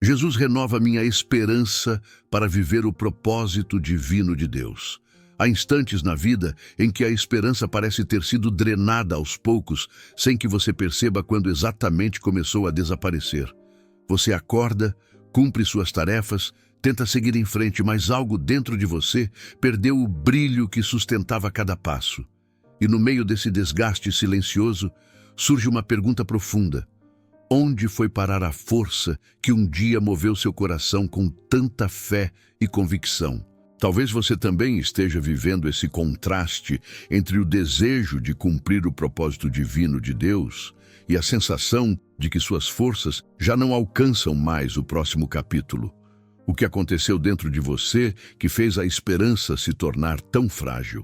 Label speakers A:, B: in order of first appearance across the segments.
A: Jesus renova minha esperança para viver o propósito divino de Deus. Há instantes na vida em que a esperança parece ter sido drenada aos poucos, sem que você perceba quando exatamente começou a desaparecer. Você acorda, cumpre suas tarefas, tenta seguir em frente, mas algo dentro de você perdeu o brilho que sustentava cada passo. E no meio desse desgaste silencioso, surge uma pergunta profunda. Onde foi parar a força que um dia moveu seu coração com tanta fé e convicção? Talvez você também esteja vivendo esse contraste entre o desejo de cumprir o propósito divino de Deus e a sensação de que suas forças já não alcançam mais o próximo capítulo. O que aconteceu dentro de você que fez a esperança se tornar tão frágil?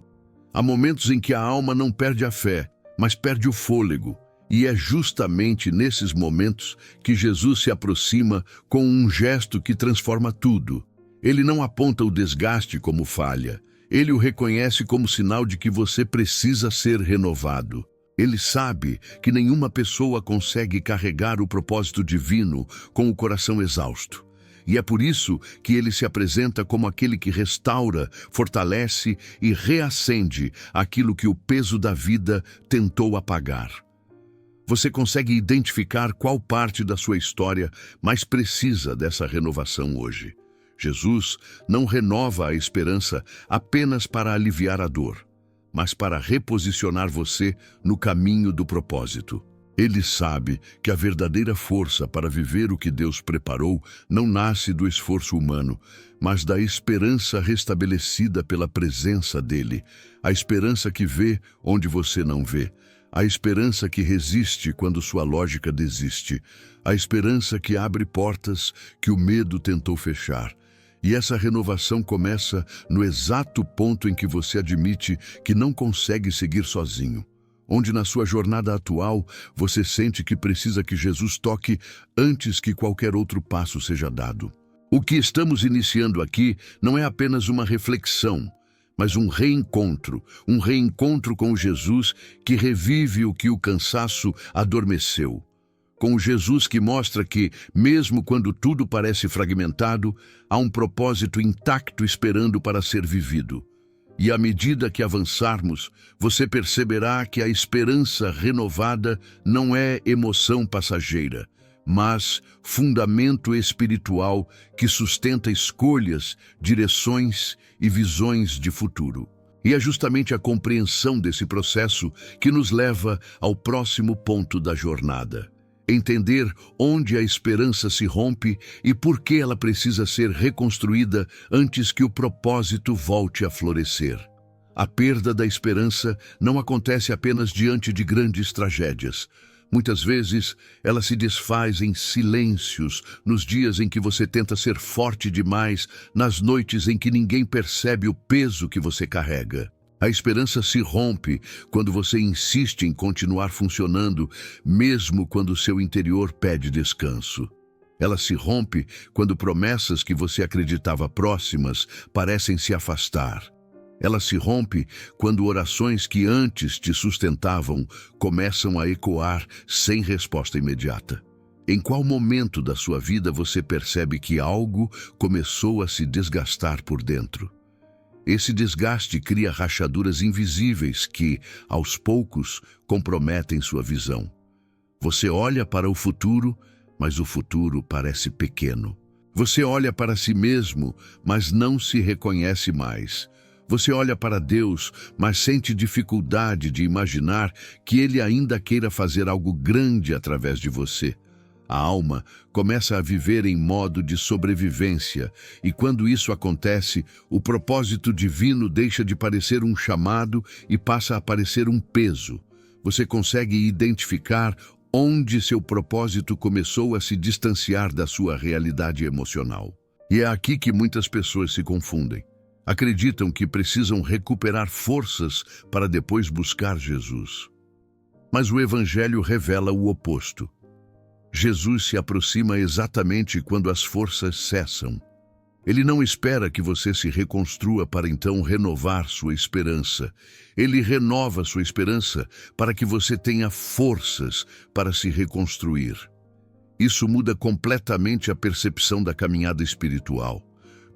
A: Há momentos em que a alma não perde a fé, mas perde o fôlego. E é justamente nesses momentos que Jesus se aproxima com um gesto que transforma tudo. Ele não aponta o desgaste como falha. Ele o reconhece como sinal de que você precisa ser renovado. Ele sabe que nenhuma pessoa consegue carregar o propósito divino com o coração exausto. E é por isso que ele se apresenta como aquele que restaura, fortalece e reacende aquilo que o peso da vida tentou apagar. Você consegue identificar qual parte da sua história mais precisa dessa renovação hoje? Jesus não renova a esperança apenas para aliviar a dor, mas para reposicionar você no caminho do propósito. Ele sabe que a verdadeira força para viver o que Deus preparou não nasce do esforço humano, mas da esperança restabelecida pela presença dele, a esperança que vê onde você não vê, a esperança que resiste quando sua lógica desiste, a esperança que abre portas que o medo tentou fechar. E essa renovação começa no exato ponto em que você admite que não consegue seguir sozinho, onde na sua jornada atual você sente que precisa que Jesus toque antes que qualquer outro passo seja dado. O que estamos iniciando aqui não é apenas uma reflexão, mas um reencontro com o Jesus que revive o que o cansaço adormeceu. Com o Jesus que mostra que, mesmo quando tudo parece fragmentado, há um propósito intacto esperando para ser vivido. E à medida que avançarmos, você perceberá que a esperança renovada não é emoção passageira, mas fundamento espiritual que sustenta escolhas, direções e visões de futuro. E é justamente a compreensão desse processo que nos leva ao próximo ponto da jornada. Entender onde a esperança se rompe e por que ela precisa ser reconstruída antes que o propósito volte a florescer. A perda da esperança não acontece apenas diante de grandes tragédias. Muitas vezes, ela se desfaz em silêncios, nos dias em que você tenta ser forte demais, nas noites em que ninguém percebe o peso que você carrega. A esperança se rompe quando você insiste em continuar funcionando, mesmo quando seu interior pede descanso. Ela se rompe quando promessas que você acreditava próximas parecem se afastar. Ela se rompe quando orações que antes te sustentavam começam a ecoar sem resposta imediata. Em qual momento da sua vida você percebe que algo começou a se desgastar por dentro? Esse desgaste cria rachaduras invisíveis que, aos poucos, comprometem sua visão. Você olha para o futuro, mas o futuro parece pequeno. Você olha para si mesmo, mas não se reconhece mais. Você olha para Deus, mas sente dificuldade de imaginar que Ele ainda queira fazer algo grande através de você. A alma começa a viver em modo de sobrevivência, e quando isso acontece, o propósito divino deixa de parecer um chamado e passa a parecer um peso. Você consegue identificar onde seu propósito começou a se distanciar da sua realidade emocional. E é aqui que muitas pessoas se confundem. Acreditam que precisam recuperar forças para depois buscar Jesus. Mas o Evangelho revela o oposto. Jesus se aproxima exatamente quando as forças cessam. Ele não espera que você se reconstrua para então renovar sua esperança. Ele renova sua esperança para que você tenha forças para se reconstruir. Isso muda completamente a percepção da caminhada espiritual,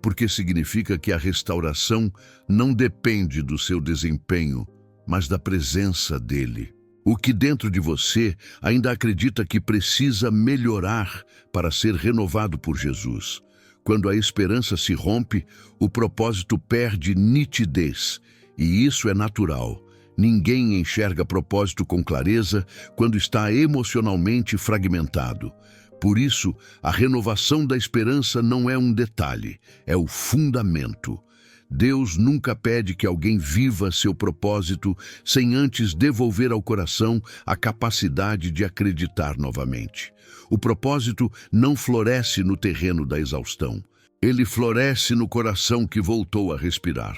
A: porque significa que a restauração não depende do seu desempenho, mas da presença dele. O que dentro de você ainda acredita que precisa melhorar para ser renovado por Jesus. Quando a esperança se rompe, o propósito perde nitidez, e isso é natural. Ninguém enxerga propósito com clareza quando está emocionalmente fragmentado. Por isso, a renovação da esperança não é um detalhe, é o fundamento. Deus nunca pede que alguém viva seu propósito sem antes devolver ao coração a capacidade de acreditar novamente. O propósito não floresce no terreno da exaustão. Ele floresce no coração que voltou a respirar.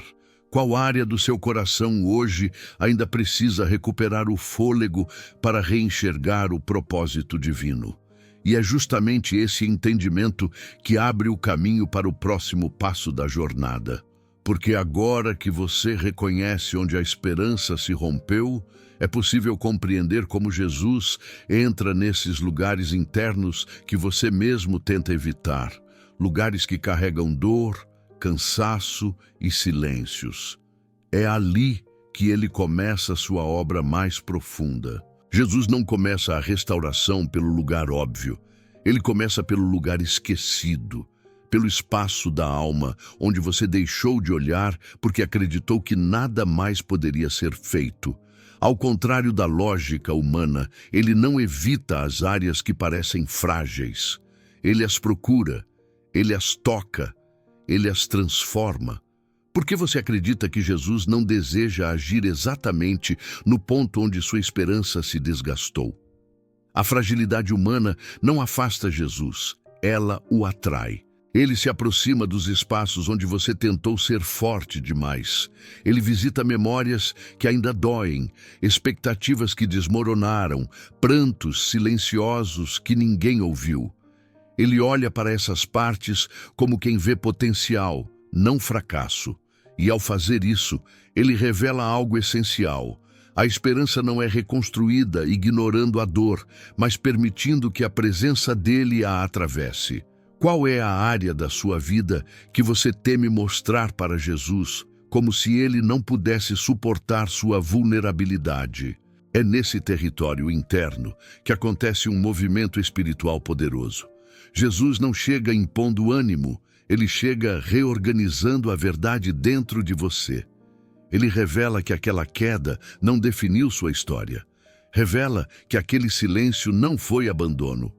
A: Qual área do seu coração hoje ainda precisa recuperar o fôlego para reenxergar o propósito divino? E é justamente esse entendimento que abre o caminho para o próximo passo da jornada. Porque agora que você reconhece onde a esperança se rompeu, é possível compreender como Jesus entra nesses lugares internos que você mesmo tenta evitar, lugares que carregam dor, cansaço e silêncios. É ali que ele começa a sua obra mais profunda. Jesus não começa a restauração pelo lugar óbvio, ele começa pelo lugar esquecido, pelo espaço da alma, onde você deixou de olhar porque acreditou que nada mais poderia ser feito. Ao contrário da lógica humana, ele não evita as áreas que parecem frágeis. Ele as procura, ele as toca, ele as transforma. Por que você acredita que Jesus não deseja agir exatamente no ponto onde sua esperança se desgastou? A fragilidade humana não afasta Jesus, ela o atrai. Ele se aproxima dos espaços onde você tentou ser forte demais. Ele visita memórias que ainda doem, expectativas que desmoronaram, prantos silenciosos que ninguém ouviu. Ele olha para essas partes como quem vê potencial, não fracasso. E ao fazer isso, ele revela algo essencial. A esperança não é reconstruída ignorando a dor, mas permitindo que a presença dele a atravesse. Qual é a área da sua vida que você teme mostrar para Jesus, como se ele não pudesse suportar sua vulnerabilidade? É nesse território interno que acontece um movimento espiritual poderoso. Jesus não chega impondo ânimo, ele chega reorganizando a verdade dentro de você. Ele revela que aquela queda não definiu sua história. Revela que aquele silêncio não foi abandono.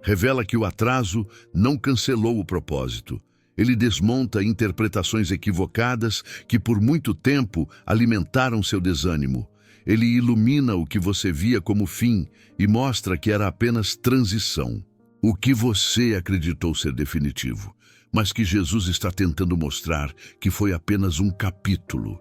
A: Revela que o atraso não cancelou o propósito. Ele desmonta interpretações equivocadas que por muito tempo alimentaram seu desânimo. Ele ilumina o que você via como fim e mostra que era apenas transição. O que você acreditou ser definitivo, mas que Jesus está tentando mostrar que foi apenas um capítulo.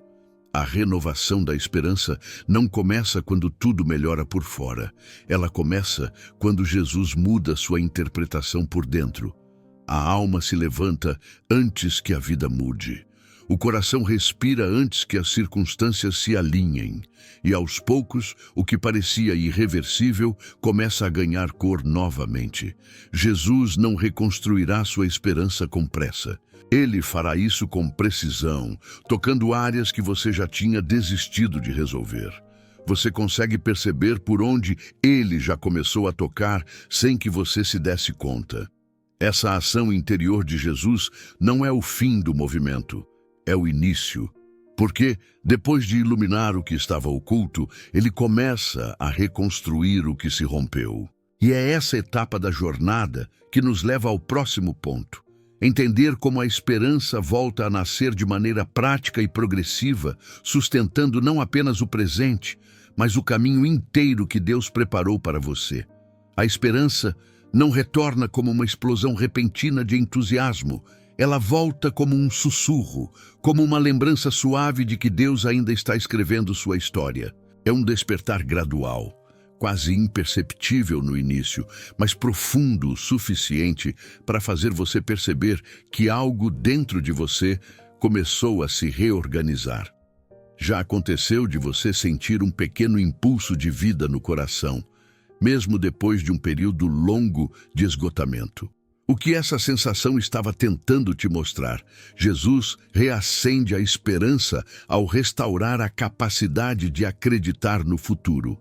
A: A renovação da esperança não começa quando tudo melhora por fora. Ela começa quando Jesus muda sua interpretação por dentro. A alma se levanta antes que a vida mude. O coração respira antes que as circunstâncias se alinhem. E aos poucos, o que parecia irreversível começa a ganhar cor novamente. Jesus não reconstruirá sua esperança com pressa. Ele fará isso com precisão, tocando áreas que você já tinha desistido de resolver. Você consegue perceber por onde ele já começou a tocar sem que você se desse conta. Essa ação interior de Jesus não é o fim do movimento, é o início. Porque, depois de iluminar o que estava oculto, ele começa a reconstruir o que se rompeu. E é essa etapa da jornada que nos leva ao próximo ponto. Entender como a esperança volta a nascer de maneira prática e progressiva, sustentando não apenas o presente, mas o caminho inteiro que Deus preparou para você. A esperança não retorna como uma explosão repentina de entusiasmo. Ela volta como um sussurro, como uma lembrança suave de que Deus ainda está escrevendo sua história. É um despertar gradual, quase imperceptível no início, mas profundo o suficiente para fazer você perceber que algo dentro de você começou a se reorganizar. Já aconteceu de você sentir um pequeno impulso de vida no coração, mesmo depois de um período longo de esgotamento. O que essa sensação estava tentando te mostrar? Jesus reacende a esperança ao restaurar a capacidade de acreditar no futuro.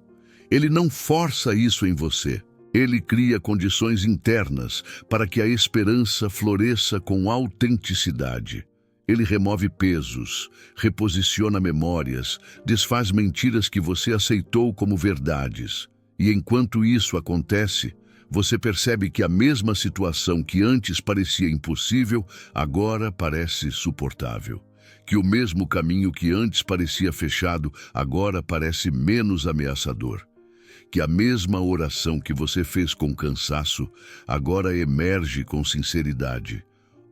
A: Ele não força isso em você. Ele cria condições internas para que a esperança floresça com autenticidade. Ele remove pesos, reposiciona memórias, desfaz mentiras que você aceitou como verdades. E enquanto isso acontece, você percebe que a mesma situação que antes parecia impossível, agora parece suportável. Que o mesmo caminho que antes parecia fechado, agora parece menos ameaçador. Que a mesma oração que você fez com cansaço, agora emerge com sinceridade.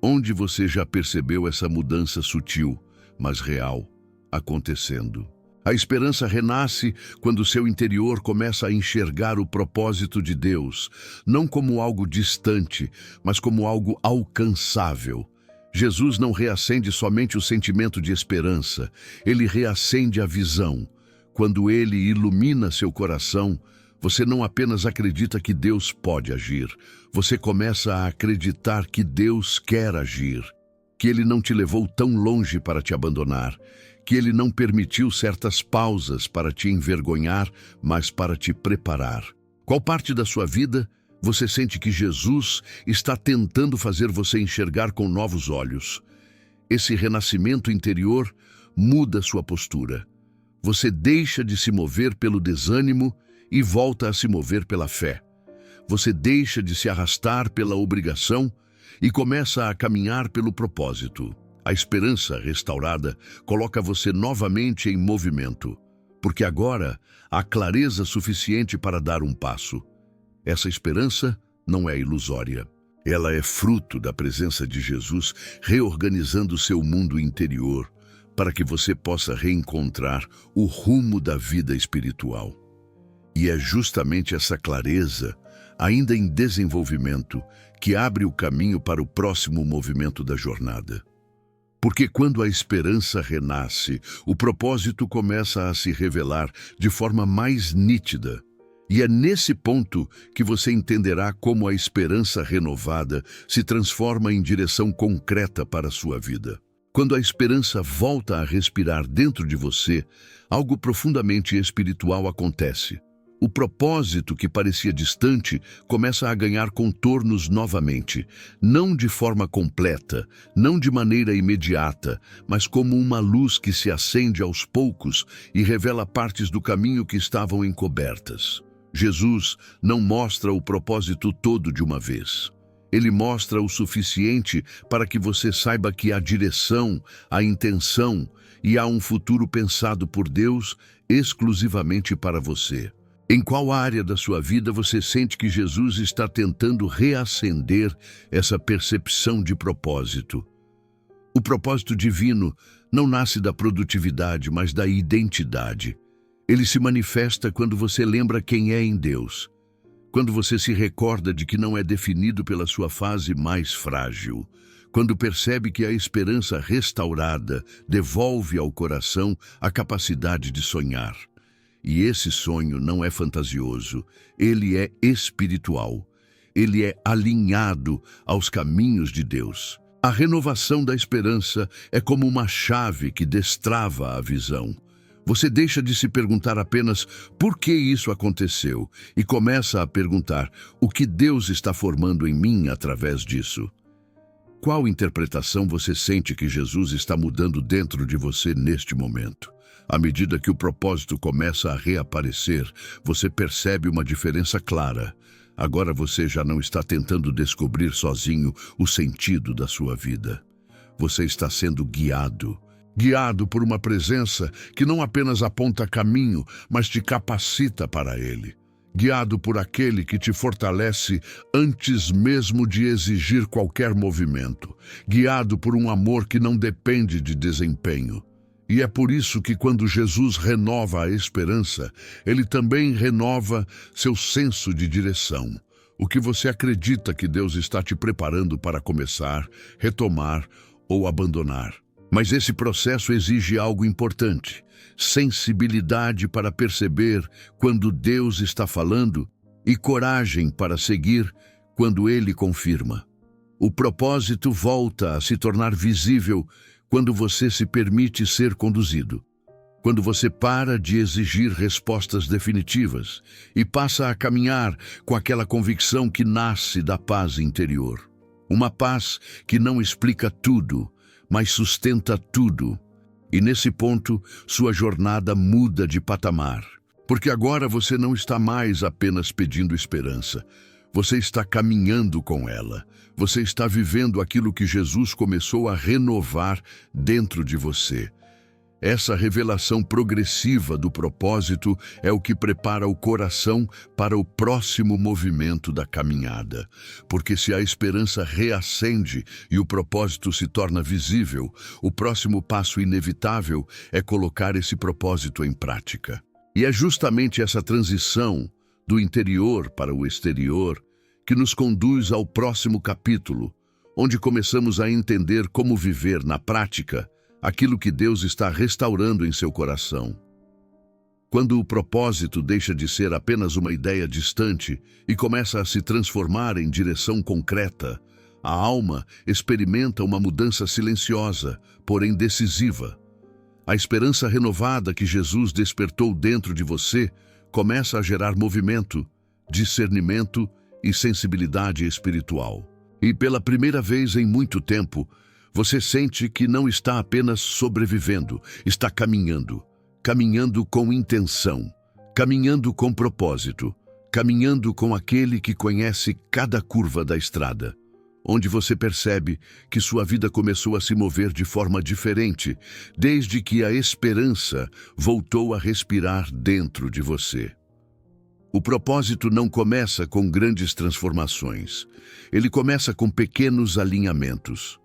A: Onde você já percebeu essa mudança sutil, mas real, acontecendo? A esperança renasce quando seu interior começa a enxergar o propósito de Deus, não como algo distante, mas como algo alcançável. Jesus não reacende somente o sentimento de esperança, ele reacende a visão. Quando ele ilumina seu coração, você não apenas acredita que Deus pode agir, você começa a acreditar que Deus quer agir, que ele não te levou tão longe para te abandonar, que ele não permitiu certas pausas para te envergonhar, mas para te preparar. Qual parte da sua vida você sente que Jesus está tentando fazer você enxergar com novos olhos? Esse renascimento interior muda sua postura. Você deixa de se mover pelo desânimo e volta a se mover pela fé. Você deixa de se arrastar pela obrigação e começa a caminhar pelo propósito. A esperança restaurada coloca você novamente em movimento, porque agora há clareza suficiente para dar um passo. Essa esperança não é ilusória. Ela é fruto da presença de Jesus reorganizando seu mundo interior para que você possa reencontrar o rumo da vida espiritual. E é justamente essa clareza, ainda em desenvolvimento, que abre o caminho para o próximo movimento da jornada. Porque quando a esperança renasce, o propósito começa a se revelar de forma mais nítida. E é nesse ponto que você entenderá como a esperança renovada se transforma em direção concreta para a sua vida. Quando a esperança volta a respirar dentro de você, algo profundamente espiritual acontece. O propósito que parecia distante começa a ganhar contornos novamente, não de forma completa, não de maneira imediata, mas como uma luz que se acende aos poucos e revela partes do caminho que estavam encobertas. Jesus não mostra o propósito todo de uma vez. Ele mostra o suficiente para que você saiba que há direção, há intenção e há um futuro pensado por Deus exclusivamente para você. Em qual área da sua vida você sente que Jesus está tentando reacender essa percepção de propósito? O propósito divino não nasce da produtividade, mas da identidade. Ele se manifesta quando você lembra quem é em Deus, quando você se recorda de que não é definido pela sua fase mais frágil, quando percebe que a esperança restaurada devolve ao coração a capacidade de sonhar. E esse sonho não é fantasioso, ele é espiritual. Ele é alinhado aos caminhos de Deus. A renovação da esperança é como uma chave que destrava a visão. Você deixa de se perguntar apenas por que isso aconteceu e começa a perguntar o que Deus está formando em mim através disso. Qual interpretação você sente que Jesus está mudando dentro de você neste momento? À medida que o propósito começa a reaparecer, você percebe uma diferença clara. Agora você já não está tentando descobrir sozinho o sentido da sua vida. Você está sendo guiado por uma presença que não apenas aponta caminho, mas te capacita para ele. Guiado por aquele que te fortalece antes mesmo de exigir qualquer movimento. Guiado por um amor que não depende de desempenho. E é por isso que quando Jesus renova a esperança, ele também renova seu senso de direção. O que você acredita que Deus está te preparando para começar, retomar ou abandonar. Mas esse processo exige algo importante: sensibilidade para perceber quando Deus está falando e coragem para seguir quando Ele confirma. O propósito volta a se tornar visível quando você se permite ser conduzido. Quando você para de exigir respostas definitivas e passa a caminhar com aquela convicção que nasce da paz interior. Uma paz que não explica tudo, mas sustenta tudo. E nesse ponto, sua jornada muda de patamar. Porque agora você não está mais apenas pedindo esperança. Você está caminhando com ela. Você está vivendo aquilo que Jesus começou a renovar dentro de você. Essa revelação progressiva do propósito é o que prepara o coração para o próximo movimento da caminhada. Porque se a esperança reacende e o propósito se torna visível, o próximo passo inevitável é colocar esse propósito em prática. E é justamente essa transição do interior para o exterior que nos conduz ao próximo capítulo, onde começamos a entender como viver na prática aquilo que Deus está restaurando em seu coração. Quando o propósito deixa de ser apenas uma ideia distante e começa a se transformar em direção concreta, a alma experimenta uma mudança silenciosa, porém decisiva. A esperança renovada que Jesus despertou dentro de você começa a gerar movimento, discernimento e sensibilidade espiritual. E pela primeira vez em muito tempo, você sente que não está apenas sobrevivendo, está caminhando. Caminhando com intenção, caminhando com propósito, caminhando com aquele que conhece cada curva da estrada, onde você percebe que sua vida começou a se mover de forma diferente, desde que a esperança voltou a respirar dentro de você. O propósito não começa com grandes transformações, ele começa com pequenos alinhamentos.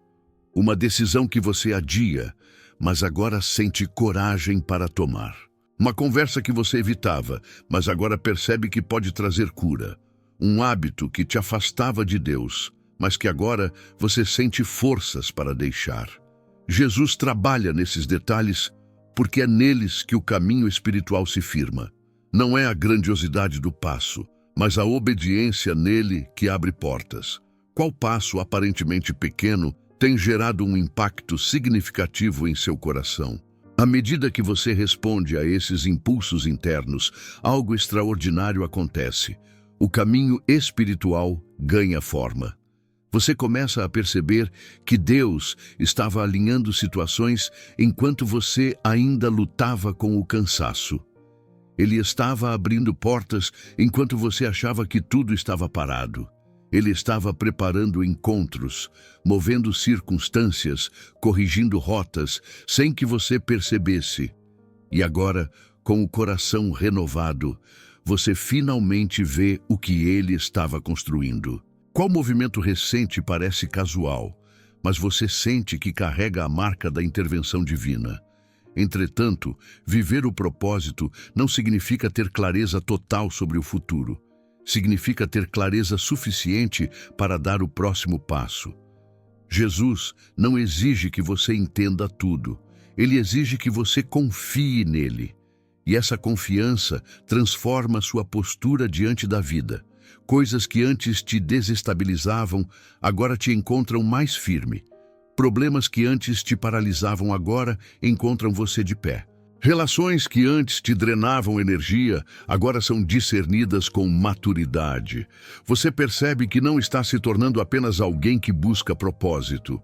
A: Uma decisão que você adia, mas agora sente coragem para tomar. Uma conversa que você evitava, mas agora percebe que pode trazer cura. Um hábito que te afastava de Deus, mas que agora você sente forças para deixar. Jesus trabalha nesses detalhes porque é neles que o caminho espiritual se firma. Não é a grandiosidade do passo, mas a obediência nele que abre portas. Qual passo aparentemente pequeno tem gerado um impacto significativo em seu coração? À medida que você responde a esses impulsos internos, algo extraordinário acontece. O caminho espiritual ganha forma. Você começa a perceber que Deus estava alinhando situações enquanto você ainda lutava com o cansaço. Ele estava abrindo portas enquanto você achava que tudo estava parado. Ele estava preparando encontros, movendo circunstâncias, corrigindo rotas, sem que você percebesse. E agora, com o coração renovado, você finalmente vê o que ele estava construindo. Qual movimento recente parece casual, mas você sente que carrega a marca da intervenção divina. Entretanto, viver o propósito não significa ter clareza total sobre o futuro. Significa ter clareza suficiente para dar o próximo passo. Jesus não exige que você entenda tudo. Ele exige que você confie nele. E essa confiança transforma sua postura diante da vida. Coisas que antes te desestabilizavam, agora te encontram mais firme. Problemas que antes te paralisavam agora encontram você de pé. Relações que antes te drenavam energia, agora são discernidas com maturidade. Você percebe que não está se tornando apenas alguém que busca propósito.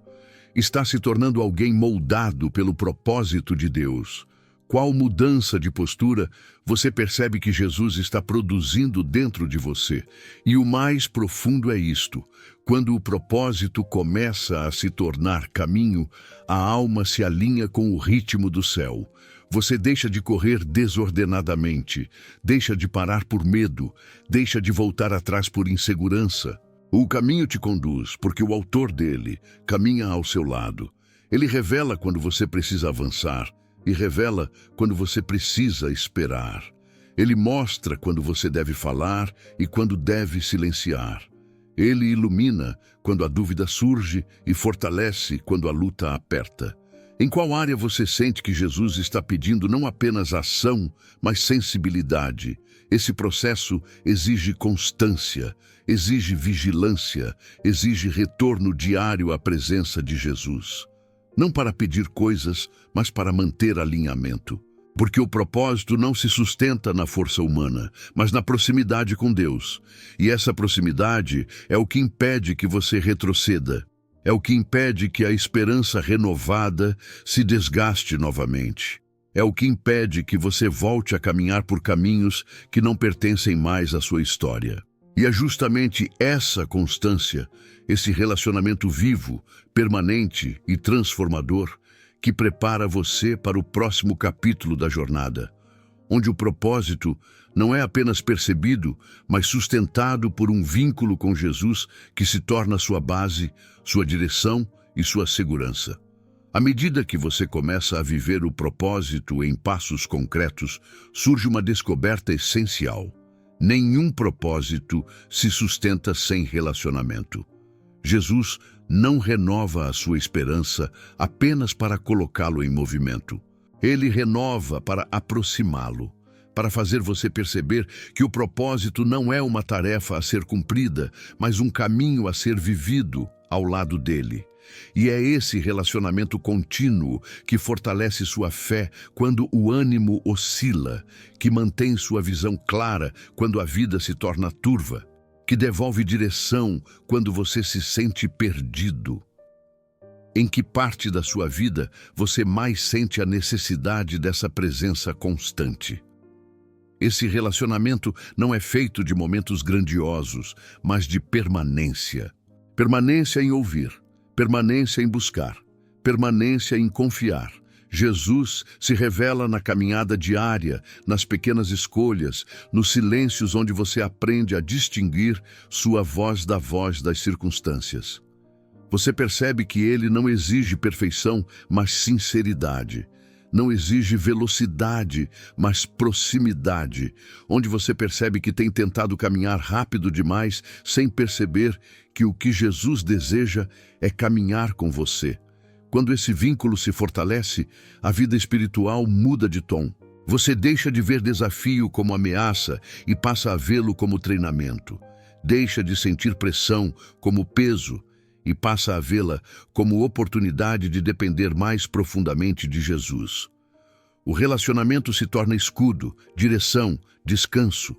A: Está se tornando alguém moldado pelo propósito de Deus. Qual mudança de postura você percebe que Jesus está produzindo dentro de você? E o mais profundo é isto: quando o propósito começa a se tornar caminho, a alma se alinha com o ritmo do céu. Você deixa de correr desordenadamente, deixa de parar por medo, deixa de voltar atrás por insegurança. O caminho te conduz, porque o autor dele caminha ao seu lado. Ele revela quando você precisa avançar e revela quando você precisa esperar. Ele mostra quando você deve falar e quando deve silenciar. Ele ilumina quando a dúvida surge e fortalece quando a luta aperta. Em qual área você sente que Jesus está pedindo não apenas ação, mas sensibilidade? Esse processo exige constância, exige vigilância, exige retorno diário à presença de Jesus. Não para pedir coisas, mas para manter alinhamento. Porque o propósito não se sustenta na força humana, mas na proximidade com Deus. E essa proximidade é o que impede que você retroceda. É o que impede que a esperança renovada se desgaste novamente. É o que impede que você volte a caminhar por caminhos que não pertencem mais à sua história. E é justamente essa constância, esse relacionamento vivo, permanente e transformador, que prepara você para o próximo capítulo da jornada, onde o propósito não é apenas percebido, mas sustentado por um vínculo com Jesus que se torna sua base, sua direção e sua segurança. À medida que você começa a viver o propósito em passos concretos, surge uma descoberta essencial. Nenhum propósito se sustenta sem relacionamento. Jesus não renova a sua esperança apenas para colocá-lo em movimento. Ele renova para aproximá-lo, para fazer você perceber que o propósito não é uma tarefa a ser cumprida, mas um caminho a ser vivido ao lado dele. E é esse relacionamento contínuo que fortalece sua fé quando o ânimo oscila, que mantém sua visão clara quando a vida se torna turva, que devolve direção quando você se sente perdido. Em que parte da sua vida você mais sente a necessidade dessa presença constante? Esse relacionamento não é feito de momentos grandiosos, mas de permanência. Permanência em ouvir, permanência em buscar, permanência em confiar. Jesus se revela na caminhada diária, nas pequenas escolhas, nos silêncios onde você aprende a distinguir sua voz da voz das circunstâncias. Você percebe que ele não exige perfeição, mas sinceridade. Não exige velocidade, mas proximidade, onde você percebe que tem tentado caminhar rápido demais sem perceber que o que Jesus deseja é caminhar com você. Quando esse vínculo se fortalece, a vida espiritual muda de tom. Você deixa de ver desafio como ameaça e passa a vê-lo como treinamento. Deixa de sentir pressão como peso e passa a vê-la como oportunidade de depender mais profundamente de Jesus. O relacionamento se torna escudo, direção, descanso.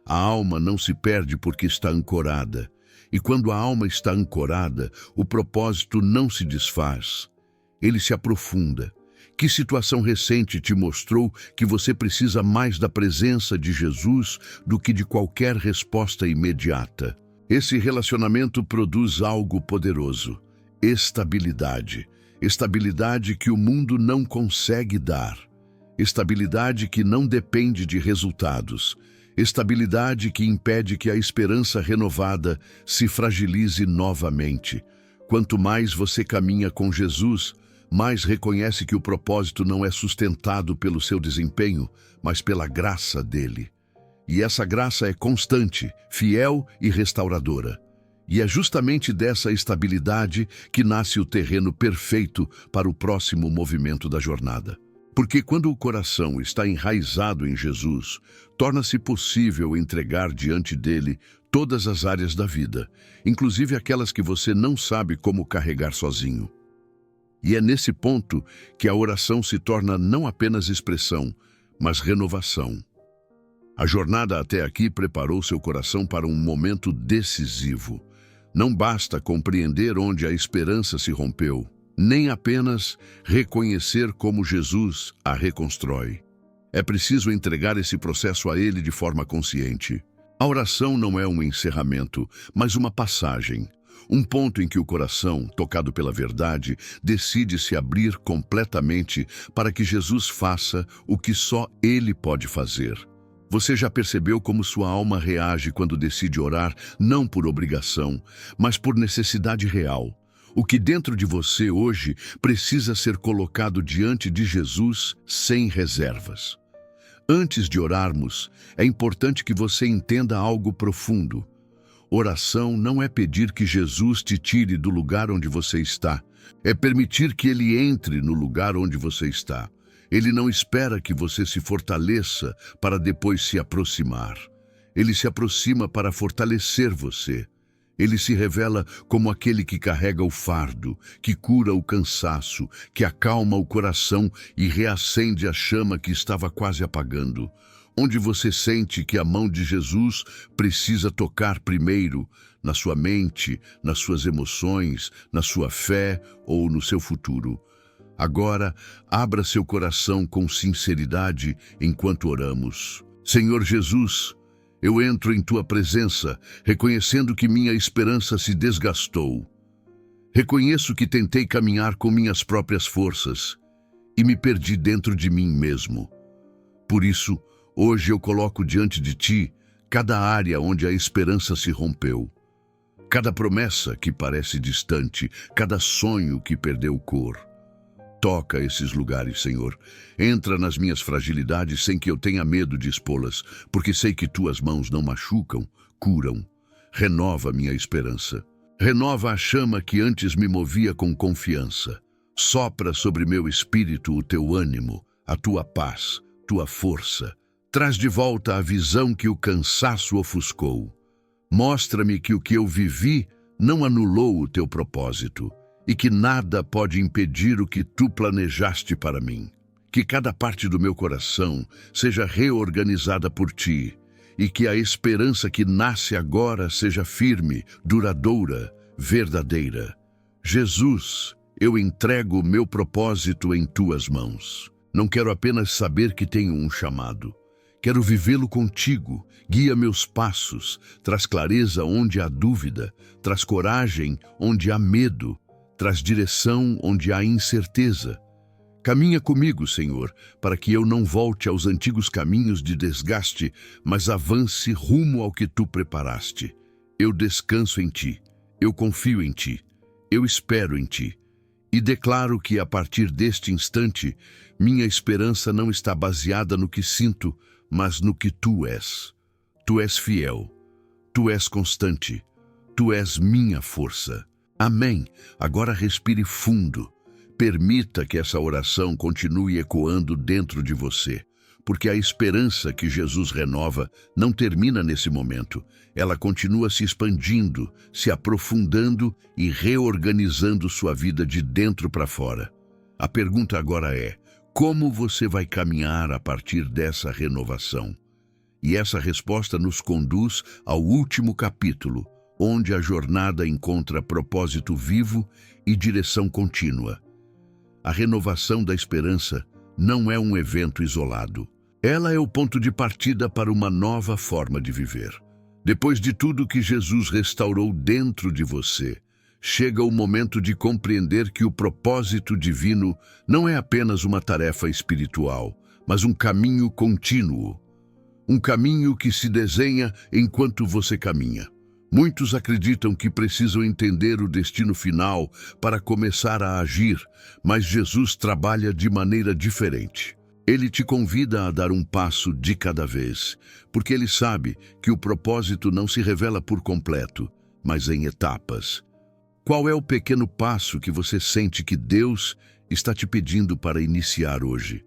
A: A alma não se perde porque está ancorada. E quando a alma está ancorada, o propósito não se desfaz. Ele se aprofunda. Que situação recente te mostrou que você precisa mais da presença de Jesus do que de qualquer resposta imediata? Esse relacionamento produz algo poderoso: estabilidade. Estabilidade que o mundo não consegue dar. Estabilidade que não depende de resultados. Estabilidade que impede que a esperança renovada se fragilize novamente. Quanto mais você caminha com Jesus, mais reconhece que o propósito não é sustentado pelo seu desempenho, mas pela graça dele. E essa graça é constante, fiel e restauradora. E é justamente dessa estabilidade que nasce o terreno perfeito para o próximo movimento da jornada. Porque quando o coração está enraizado em Jesus, torna-se possível entregar diante dele todas as áreas da vida, inclusive aquelas que você não sabe como carregar sozinho. E é nesse ponto que a oração se torna não apenas expressão, mas renovação. A jornada até aqui preparou seu coração para um momento decisivo. Não basta compreender onde a esperança se rompeu, nem apenas reconhecer como Jesus a reconstrói. É preciso entregar esse processo a Ele de forma consciente. A oração não é um encerramento, mas uma passagem. Um ponto em que o coração, tocado pela verdade, decide se abrir completamente para que Jesus faça o que só Ele pode fazer. Você já percebeu como sua alma reage quando decide orar, não por obrigação, mas por necessidade real? O que dentro de você hoje precisa ser colocado diante de Jesus sem reservas. Antes de orarmos, é importante que você entenda algo profundo. Oração não é pedir que Jesus te tire do lugar onde você está. É permitir que Ele entre no lugar onde você está. Ele não espera que você se fortaleça para depois se aproximar. Ele se aproxima para fortalecer você. Ele se revela como aquele que carrega o fardo, que cura o cansaço, que acalma o coração e reacende a chama que estava quase apagando. Onde você sente que a mão de Jesus precisa tocar primeiro, na sua mente, nas suas emoções, na sua fé ou no seu futuro. Agora, abra seu coração com sinceridade enquanto oramos. Senhor Jesus, eu entro em Tua presença, reconhecendo que minha esperança se desgastou. Reconheço que tentei caminhar com minhas próprias forças e me perdi dentro de mim mesmo. Por isso, hoje eu coloco diante de Ti cada área onde a esperança se rompeu. Cada promessa que parece distante, cada sonho que perdeu cor. Toca esses lugares, Senhor. Entra nas minhas fragilidades sem que eu tenha medo de expô-las, porque sei que Tuas mãos não machucam, curam. Renova minha esperança. Renova a chama que antes me movia com confiança. Sopra sobre meu espírito o Teu ânimo, a Tua paz, Tua força. Traz de volta a visão que o cansaço ofuscou. Mostra-me que o que eu vivi não anulou o Teu propósito e que nada pode impedir o que Tu planejaste para mim. Que cada parte do meu coração seja reorganizada por Ti e que a esperança que nasce agora seja firme, duradoura, verdadeira. Jesus, eu entrego o meu propósito em Tuas mãos. Não quero apenas saber que tenho um chamado. Quero vivê-lo contigo, guia meus passos, traz clareza onde há dúvida, traz coragem onde há medo, traz direção onde há incerteza. Caminha comigo, Senhor, para que eu não volte aos antigos caminhos de desgaste, mas avance rumo ao que Tu preparaste. Eu descanso em Ti, eu confio em Ti, eu espero em Ti. E declaro que, a partir deste instante, minha esperança não está baseada no que sinto, mas no que Tu és. Tu és fiel, Tu és constante, Tu és minha força. Amém. Agora respire fundo. Permita que essa oração continue ecoando dentro de você, porque a esperança que Jesus renova não termina nesse momento. Ela continua se expandindo, se aprofundando e reorganizando sua vida de dentro para fora. A pergunta agora é: como você vai caminhar a partir dessa renovação? E essa resposta nos conduz ao último capítulo, onde a jornada encontra propósito vivo e direção contínua. A renovação da esperança não é um evento isolado. Ela é o ponto de partida para uma nova forma de viver. Depois de tudo que Jesus restaurou dentro de você, chega o momento de compreender que o propósito divino não é apenas uma tarefa espiritual, mas um caminho contínuo. Um caminho que se desenha enquanto você caminha. Muitos acreditam que precisam entender o destino final para começar a agir, mas Jesus trabalha de maneira diferente. Ele te convida a dar um passo de cada vez, porque Ele sabe que o propósito não se revela por completo, mas em etapas. Qual é o pequeno passo que você sente que Deus está te pedindo para iniciar hoje?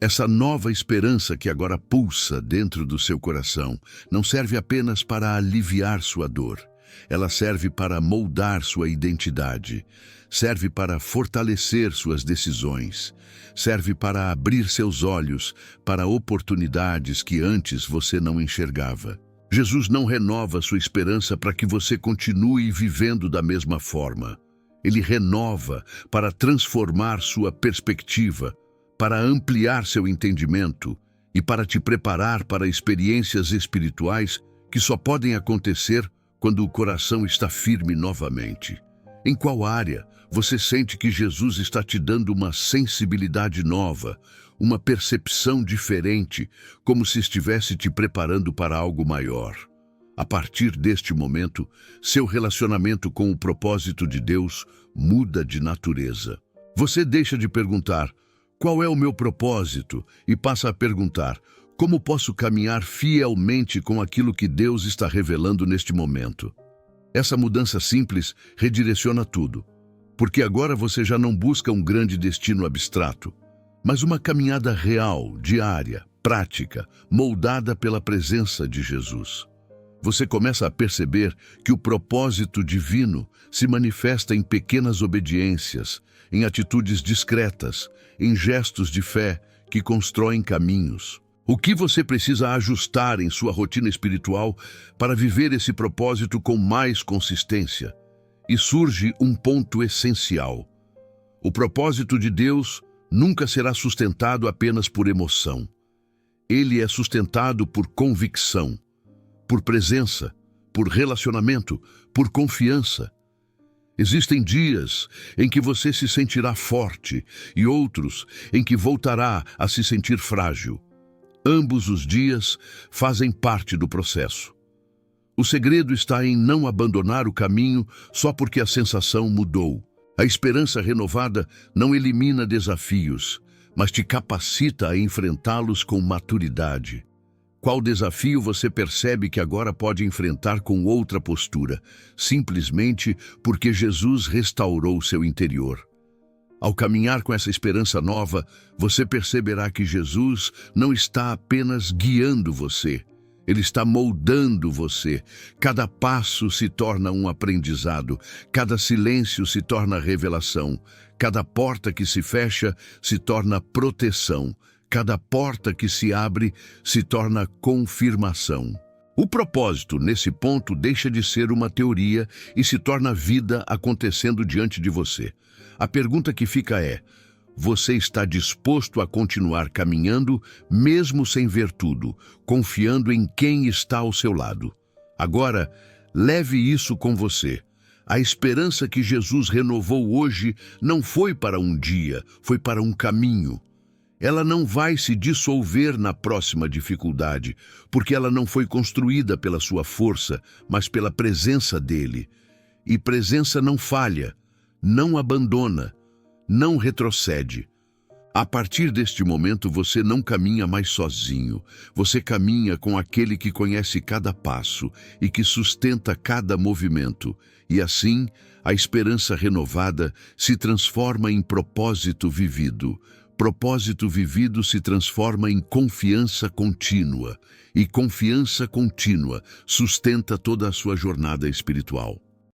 A: Essa nova esperança que agora pulsa dentro do seu coração não serve apenas para aliviar sua dor. Ela serve para moldar sua identidade, serve para fortalecer suas decisões, serve para abrir seus olhos para oportunidades que antes você não enxergava. Jesus não renova sua esperança para que você continue vivendo da mesma forma. Ele renova para transformar sua perspectiva, para ampliar seu entendimento e para te preparar para experiências espirituais que só podem acontecer quando o coração está firme novamente. Em qual área você sente que Jesus está te dando uma sensibilidade nova, uma percepção diferente, como se estivesse te preparando para algo maior? A partir deste momento, seu relacionamento com o propósito de Deus muda de natureza. Você deixa de perguntar: qual é o meu propósito? E passa a perguntar: como posso caminhar fielmente com aquilo que Deus está revelando neste momento? Essa mudança simples redireciona tudo, porque agora você já não busca um grande destino abstrato. mas uma caminhada real, diária, prática, moldada pela presença de Jesus. Você começa a perceber que o propósito divino se manifesta em pequenas obediências, em atitudes discretas, em gestos de fé que constroem caminhos. O que você precisa ajustar em sua rotina espiritual para viver esse propósito com mais consistência? E surge um ponto essencial. O propósito de Deus nunca será sustentado apenas por emoção. Ele é sustentado por convicção, por presença, por relacionamento, por confiança. Existem dias em que você se sentirá forte e outros em que voltará a se sentir frágil. Ambos os dias fazem parte do processo. O segredo está em não abandonar o caminho só porque a sensação mudou. A esperança renovada não elimina desafios, mas te capacita a enfrentá-los com maturidade. Qual desafio você percebe que agora pode enfrentar com outra postura, simplesmente porque Jesus restaurou seu interior? Ao caminhar com essa esperança nova, você perceberá que Jesus não está apenas guiando você, Ele está moldando você. Cada passo se torna um aprendizado, cada silêncio se torna revelação, cada porta que se fecha se torna proteção, cada porta que se abre se torna confirmação. O propósito, nesse ponto, deixa de ser uma teoria e se torna vida acontecendo diante de você. A pergunta que fica é: você está disposto a continuar caminhando, mesmo sem ver tudo, confiando em quem está ao seu lado? Agora, leve isso com você. A esperança que Jesus renovou hoje não foi para um dia, foi para um caminho. Ela não vai se dissolver na próxima dificuldade, porque ela não foi construída pela sua força, mas pela presença dele. E presença não falha, não abandona, não retrocede. A partir deste momento você não caminha mais sozinho, você caminha com aquele que conhece cada passo e que sustenta cada movimento. E assim, a esperança renovada se transforma em propósito vivido. Propósito vivido se transforma em confiança contínua, e confiança contínua sustenta toda a sua jornada espiritual.